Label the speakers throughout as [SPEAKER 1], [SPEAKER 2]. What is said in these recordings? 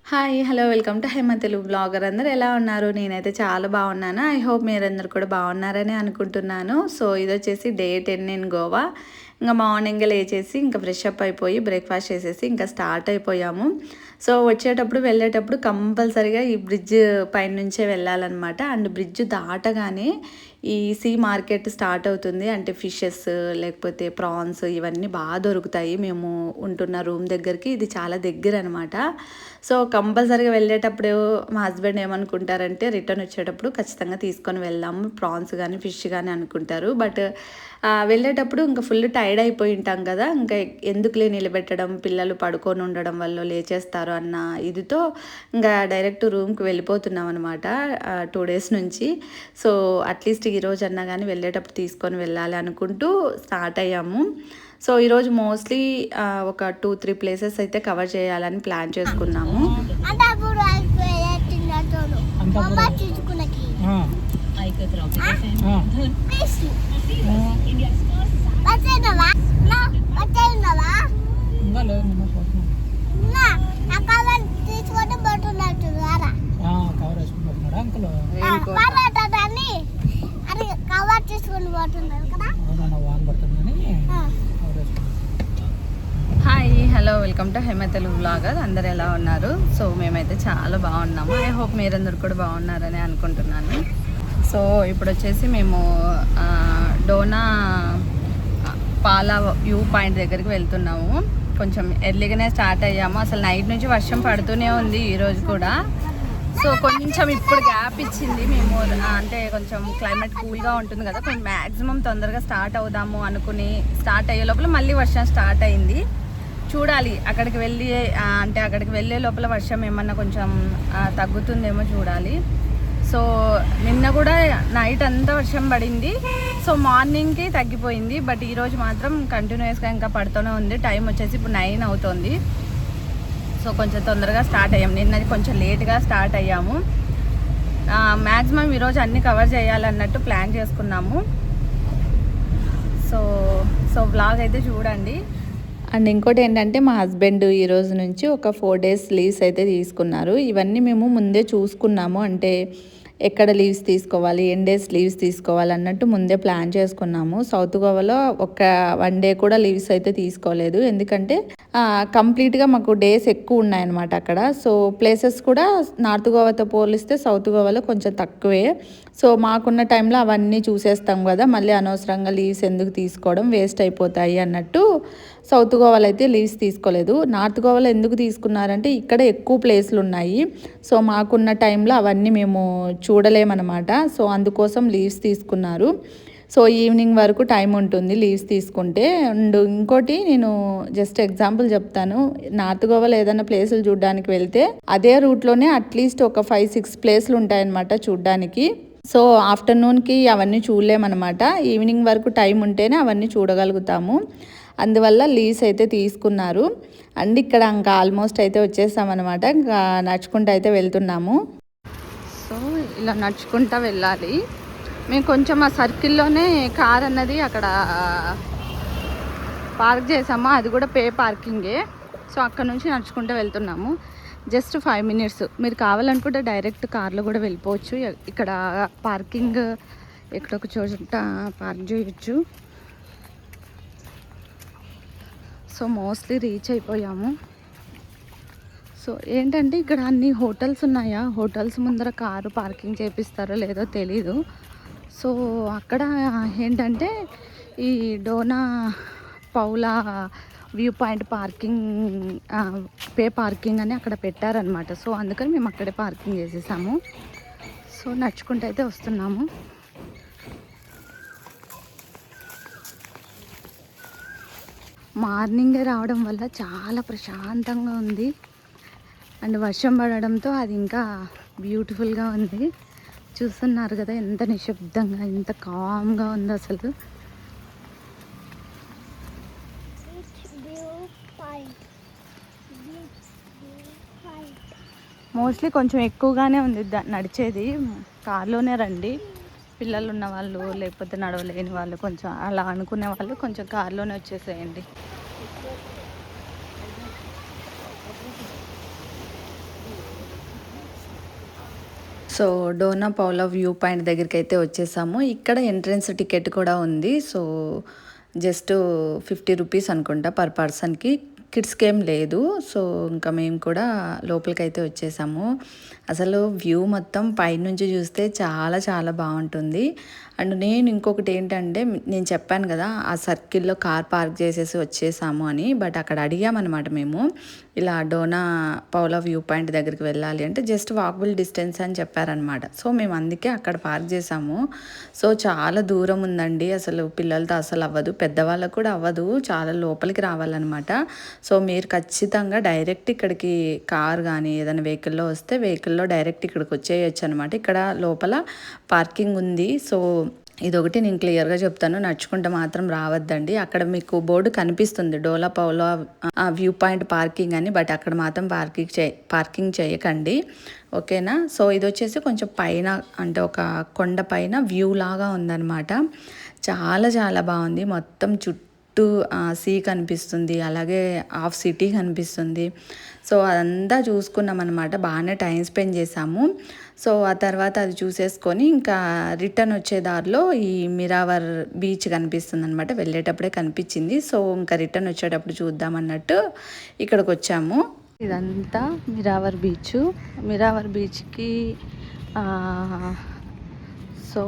[SPEAKER 1] Hi hello welcome to Hema Telugu blogger. అందరూ ఎలా ఉన్నారు? నేనైతే చాలా బాగున్నాను. ఐ హోప్ మీరందరూ కూడా బాగున్నారని అనుకుంటున్నాను. సో ఇది వచ్చేసి డే 10 ఇన్ గోవా. ఇంకా మార్నింగ్ లేచేసి ఇంకా ఫ్రెష్ అప్ అయిపోయి బ్రేక్ఫాస్ట్ చేసేసి ఇంకా స్టార్ట్ అయిపోయాము. సో వచ్చేటప్పుడు వెళ్ళేటప్పుడు కంపల్సరీగా ఈ బ్రిడ్జ్ పైన నుంచే వెళ్ళాలన్నమాట. అండ్ బ్రిడ్జ్ దాటగానే ఈ సీ మార్కెట్ స్టార్ట్ అవుతుంది. అంటే ఫిషెస్ లేకపోతే ప్రాన్స్ ఇవన్నీ బాగా దొరుకుతాయి. మేము ఉంటున్న రూమ్ దగ్గరికి ఇది చాలా దగ్గర అనమాట. సో కంపల్సరీగా వెళ్ళేటప్పుడు మా హస్బెండ్ ఏమనుకుంటారంటే రిటర్న్ వచ్చేటప్పుడు ఖచ్చితంగా తీసుకొని వెళ్దాము ప్రాన్స్ కానీ ఫిష్ కానీ అనుకుంటారు. బట్ వెళ్ళేటప్పుడు ఇంకా ఫుల్ టైర్డ్ అయిపోయి ఉంటాం కదా, ఇంకా ఎందుకులే నిలబెట్టడం, పిల్లలు పడుకొని ఉండడం వల్ల లేచేస్తారు అన్న ఇదితో ఇంకా డైరెక్ట్ రూమ్కి వెళ్ళిపోతున్నాం అనమాట 2 days నుంచి. సో అట్లీస్ట్ ఈరోజు అన్నా కానీ వెళ్ళేటప్పుడు తీసుకొని వెళ్ళాలి అనుకుంటూ స్టార్ట్ అయ్యాము. సో ఈరోజు మోస్ట్లీ ఒక 2-3 ప్లేసెస్ అయితే కవర్ చేయాలని ప్లాన్ చేసుకున్నాము. Hi hello welcome to Hema Telugu blogger. అందరు ఎలా ఉన్నారు? సో మేమైతే చాలా బాగున్నాము. ఐ హోప్ మీరందరూ కూడా బాగున్నారని అనుకుంటున్నాను. సో ఇప్పుడు వచ్చేసి మేము డోనా పాలా వ్యూ పాయింట్ దగ్గరికి వెళ్తున్నాము. కొంచెం ఎర్లీగానే స్టార్ట్ అయ్యాము. అసలు నైట్ నుంచి వర్షం పడుతూనే ఉంది ఈరోజు కూడా. సో కొంచెం ఇప్పుడు గ్యాప్ ఇచ్చింది. మేము అంటే కొంచెం క్లైమేట్ కూల్గా ఉంటుంది కదా, కొంచెం మ్యాక్సిమం తొందరగా స్టార్ట్ అవుదాము అనుకుని స్టార్ట్ అయ్యే లోపల మళ్ళీ వర్షం స్టార్ట్ అయింది. చూడాలి అక్కడికి వెళ్ళే లోపల వర్షం ఏమన్నా కొంచెం తగ్గుతుందేమో చూడాలి. సో నిన్న కూడా నైట్ అంతా వర్షం పడింది. సో మార్నింగ్కి తగ్గిపోయింది. బట్ ఈరోజు మాత్రం కంటిన్యూస్గా ఇంకా పడుతూనే ఉంది. టైం వచ్చేసి ఇప్పుడు 9 అవుతుంది. సో కొంచెం తొందరగా స్టార్ట్ అయ్యాము. నిన్నది కొంచెం లేట్గా స్టార్ట్ అయ్యాము. మ్యాక్సిమం ఈరోజు అన్నీ కవర్ చేయాలన్నట్టు ప్లాన్ చేసుకున్నాము. సో వ్లాగ్ అయితే చూడండి. అండ్ ఇంకోటి ఏంటంటే మా హస్బెండ్ ఈరోజు నుంచి ఒక 4 days లీవ్స్ అయితే తీసుకున్నారు. ఇవన్నీ మేము ముందే చూసుకున్నాము. అంటే ఎక్కడ లీవ్స్ తీసుకోవాలి, ఎన్ని డేస్ లీవ్స్ తీసుకోవాలి అన్నట్టు ముందే ప్లాన్ చేసుకున్నాము. సౌత్ గోవాలో ఒక 1 day కూడా లీవ్స్ అయితే తీసుకోలేదు. ఎందుకంటే కంప్లీట్గా మాకు డేస్ ఎక్కువ ఉన్నాయన్నమాట అక్కడ. సో ప్లేసెస్ కూడా నార్త్ గోవాతో పోలిస్తే సౌత్ గోవాలో కొంచెం తక్కువే. సో మాకున్న టైంలో అవన్నీ చూసేస్తాం కదా, మళ్ళీ అనవసరంగా లీవ్స్ ఎందుకు తీసుకోవడం, వేస్ట్ అయిపోతాయి అన్నట్టు సౌత్ గోవాలో అయితే లీవ్స్ తీసుకోలేదు. నార్త్ గోవాలో ఎందుకు తీసుకున్నారంటే ఇక్కడ ఎక్కువ ప్లేస్లు ఉన్నాయి. సో మాకున్న టైంలో అవన్నీ మేము చూడలేమన్నమాట. సో అందుకోసం లీవ్స్ తీసుకున్నారు. సో ఈవినింగ్ వరకు టైం ఉంటుంది లీవ్స్ తీసుకుంటే. అండ్ ఇంకోటి నేను జస్ట్ ఎగ్జాంపుల్ చెప్తాను. నార్త్ గోవాలో ఏదైనా ప్లేసులు చూడడానికి వెళ్తే అదే రూట్లోనే అట్లీస్ట్ ఒక 5-6 ప్లేసులు ఉంటాయన్నమాట చూడడానికి. సో ఆఫ్టర్నూన్కి అవన్నీ చూడలేమన్నమాట. ఈవినింగ్ వరకు టైం ఉంటేనే అవన్నీ చూడగలుగుతాము. అందువల్ల లీవ్స్ అయితే తీసుకున్నారు. అండ్ ఇక్కడ ఇంకా ఆల్మోస్ట్ అయితే వచ్చేసామన్నమాట. ఇంకా నడుచుకుంటూ అయితే వెళ్తున్నాము. సో ఇలా నడుచుకుంటూ వెళ్ళాలి. మేము కొంచెం ఆ సర్కిల్లోనే కార్ అన్నది అక్కడ పార్క్ చేసాము. అది కూడా పే పార్కింగే. సో అక్కడ నుంచి నడుచుకుంటూ వెళ్తున్నాము. Just 5 minutes. మీరు కావాలనుకుంటే డైరెక్ట్ కార్లో కూడా వెళ్ళిపోవచ్చు. ఇక్కడ పార్కింగ్ ఎక్కడొక చోట పార్క్ చేయొచ్చు. సో మోస్ట్లీ రీచ్ అయిపోయాము. సో ఏంటంటే ఇక్కడ అన్ని హోటల్స్ ఉన్నాయా, హోటల్స్ ముందర కారు పార్కింగ్ చేపిస్తారో లేదో తెలీదు. సో అక్కడ ఏంటంటే ఈ Dona Paula view point parking pay parking అని అక్కడ పెట్టారనమాట. సో అందుకని మేము అక్కడే పార్కింగ్ చేసేసాము. సో నడుచుకుంటూ అయితే వస్తున్నాము. మార్నింగే రావడం వల్ల చాలా ప్రశాంతంగా ఉంది. అండ్ వర్షం పడడంతో అది ఇంకా బ్యూటిఫుల్గా ఉంది. చూస్తున్నారు కదా ఎంత నిశ్శబ్దంగా, ఎంత కామ్గా ఉంది అసలు. మోస్ట్లీ కొంచెం ఎక్కువగానే ఉంది నడిచేది. కార్లోనే రండి. పిల్లలు ఉన్న వాళ్ళు లేకపోతే నడవలేని వాళ్ళు కొంచెం అలా అనుకునే వాళ్ళు కొంచెం కార్లోనే వచ్చేసేయండి. So Donna Paula view point దగ్గరికి అయితే వచ్చేసాము. ఇక్కడ ఎంట్రన్స్ టికెట్ కూడా ఉంది. సో జస్ట్ 50 రూపీస్ అనుకుంటా పర్ పర్సన్కి. కిడ్స్కి ఏం లేదు. సో ఇంకా మేము కూడా లోపలికైతే వచ్చేసాము. అసలు వ్యూ మొత్తం పైనుంచి చూస్తే చాలా చాలా బాగుంటుంది. అండ్ నేను ఇంకొకటి ఏంటంటే, నేను చెప్పాను కదా ఆ సర్కిల్లో కార్ పార్క్ చేసేసి వచ్చేసాము అని. బట్ అక్కడ అడిగామన్నమాట మేము, ఇలా డోనా పౌలా వ్యూ పాయింట్ దగ్గరికి వెళ్ళాలి అంటే జస్ట్ వాకబుల్ డిస్టెన్స్ అని చెప్పారనమాట. సో మేము అందుకే అక్కడ పార్క్ చేసాము. సో చాలా దూరం ఉందండి, అసలు పిల్లలతో అసలు అవ్వదు, పెద్దవాళ్ళకు కూడా అవ్వదు, చాలా లోపలికి రావాలన్నమాట. సో మీరు ఖచ్చితంగా డైరెక్ట్ ఇక్కడికి కార్ కానీ ఏదైనా వెహికల్లో వస్తే వెహికల్లో డైరెక్ట్ ఇక్కడికి వచ్చేయచ్చు అనమాట. ఇక్కడ లోపల పార్కింగ్ ఉంది. సో ఇదొకటి నేను క్లియర్గా చెప్తాను, నడుచుకుంటే మాత్రం రావద్దండి. అక్కడ మీకు బోర్డు కనిపిస్తుంది డోలా పౌలా వ్యూ పాయింట్ పార్కింగ్ అని, బట్ అక్కడ మాత్రం పార్కింగ్ చేయకండి, ఓకేనా. సో ఇది వచ్చేసి కొంచెం పైన, అంటే ఒక కొండ పైన వ్యూ లాగా ఉందన్నమాట. చాలా చాలా బాగుంది. మొత్తం చుట్టూ సీ కనిపిస్తుంది, అలాగే హాఫ్ సిటీ కనిపిస్తుంది. సో అదంతా చూసుకున్నాం అనమాట, బాగానే టైం స్పెండ్ చేసాము. సో ఆ తర్వాత అది చూసేసుకొని ఇంకా రిటర్న్ వచ్చే దారిలో ఈ మిరావర్ బీచ్ కనిపిస్తుంది అనమాట. వెళ్ళేటప్పుడే కనిపించింది. సో ఇంకా రిటర్న్ వచ్చేటప్పుడు చూద్దామన్నట్టు ఇక్కడికి వచ్చాము. ఇదంతా మిరావర్ బీచ్. మిరావర్ బీచ్కి సో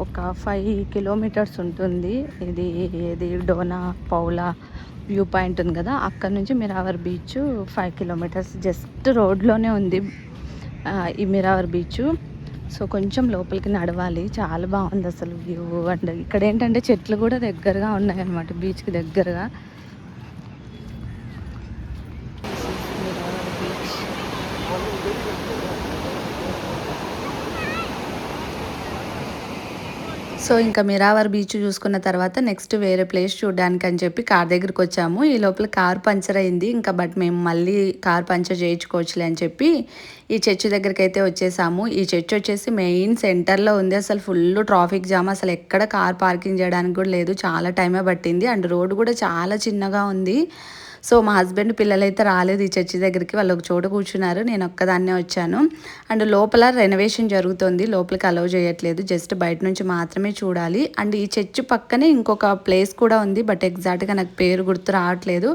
[SPEAKER 1] ఒక 5 కిలోమీటర్స్ ఉంటుంది. ఇది డోనా పౌలా వ్యూ పాయింట్ ఉంది కదా, అక్కడ నుంచి మిరావర్ బీచ్ 5 కిలోమీటర్స్, జస్ట్ రోడ్లోనే ఉంది ఈ మిరావర్ బీచ్. సో కొంచెం లోపలికి నడవాలి, చాలా బాగుంది అసలు వ్యూ. అండ్ ఇక్కడ ఏంటంటే చెట్లు కూడా దగ్గరగా ఉన్నాయన్నమాట బీచ్కి దగ్గరగా. మిరావర్ బీచ్. సో ఇంకా మిరావర్ బీచ్ చూసుకున్న తర్వాత నెక్స్ట్ వేరే ప్లేస్ చూడడానికి అని చెప్పి కార్ దగ్గరికి వచ్చాము. ఈ లోపల కార్ పంచర్ అయింది ఇంకా, బట్ మేము మళ్ళీ కార్ పంచర్ చేయించుకోవచ్చులే అని చెప్పి ఈ చర్చ్ దగ్గరికి అయితే వచ్చేసాము. ఈ చర్చ్ వచ్చేసి మెయిన్ సెంటర్లో ఉంది. అసలు ఫుల్ ట్రాఫిక్ జామ్, అసలు ఎక్కడ కార్ పార్కింగ్ చేయడానికి కూడా లేదు, చాలా టైమే పట్టింది. అండ్ రోడ్ కూడా చాలా చిన్నగా ఉంది. సో మా హస్బెండ్ పిల్లలైతే రాలేదు ఈ చర్చి దగ్గరికి, వాళ్ళు ఒక చోట కూర్చున్నారు, నేను ఒక్కదాన్నే వచ్చాను. అండ్ లోపల రెనోవేషన్ జరుగుతుంది, లోపలికి అలౌ చేయట్లేదు, జస్ట్ బయట నుంచి మాత్రమే చూడాలి. అండ్ ఈ చర్చి పక్కనే ఇంకొక ప్లేస్ కూడా ఉంది, బట్ ఎగ్జాక్ట్గా నాకు పేరు గుర్తు రావట్లేదు.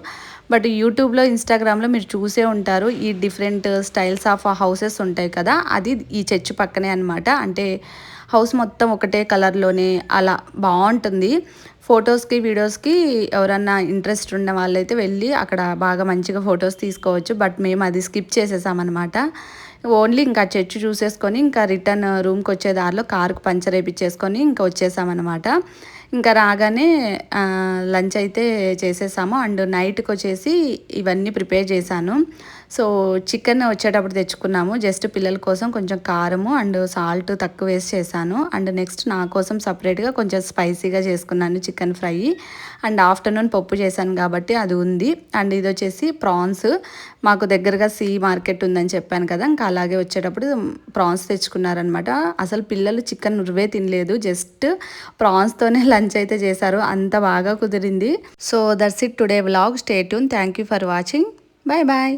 [SPEAKER 1] బట్ యూట్యూబ్లో ఇన్స్టాగ్రామ్లో మీరు చూసే ఉంటారు, ఈ డిఫరెంట్ స్టైల్స్ ఆఫ్ హౌసెస్ ఉంటాయి కదా, అది ఈ చర్చి పక్కనే అనమాట. అంటే హౌస్ మొత్తం ఒకటే కలర్లోనే అలా బాగుంటుంది. ఫొటోస్కి వీడియోస్కి ఎవరన్నా ఇంట్రెస్ట్ ఉన్న వాళ్ళైతే వెళ్ళి అక్కడ బాగా మంచిగా ఫొటోస్ తీసుకోవచ్చు. బట్ మేము అది స్కిప్ చేసేసామన్నమాట. ఓన్లీ ఇంకా చర్చ్ చూసేసుకొని ఇంకా రిటర్న్ రూమ్కి వచ్చే దారిలో కారుకు పంచర్ వేయించేసుకొని ఇంకా వచ్చేసామన్నమాట. ఇంకా రాగానే లంచ్ అయితే చేసేసాము. అండ్ నైట్కి వచ్చేసి ఇవన్నీ ప్రిపేర్ చేశాను. సో చికెన్ వచ్చేటప్పుడు తెచ్చుకున్నాము, జస్ట్ పిల్లల కోసం కొంచెం కారము అండ్ సాల్ట్ తక్కువ వేసి చేశాను. అండ్ నెక్స్ట్ నా కోసం సపరేట్గా కొంచెం స్పైసీగా చేసుకున్నాను చికెన్ ఫ్రై. అండ్ ఆఫ్టర్నూన్ పప్పు చేశాను కాబట్టి అది ఉంది. అండ్ ఇది వచ్చేసి ప్రాన్స్, మాకు దగ్గరగా సీ మార్కెట్ ఉందని చెప్పాను కదా, ఇంకా అలాగే వచ్చేటప్పుడు ప్రాన్స్ తెచ్చుకున్నారనమాట. అసలు పిల్లలు చికెన్ నువ్వే తినలేదు, జస్ట్ ప్రాన్స్తోనే లంచ్ అయితే చేశారు, అంత బాగా కుదిరింది. So that's it today vlog. Stay tune. Thank you for watching. Bye bye.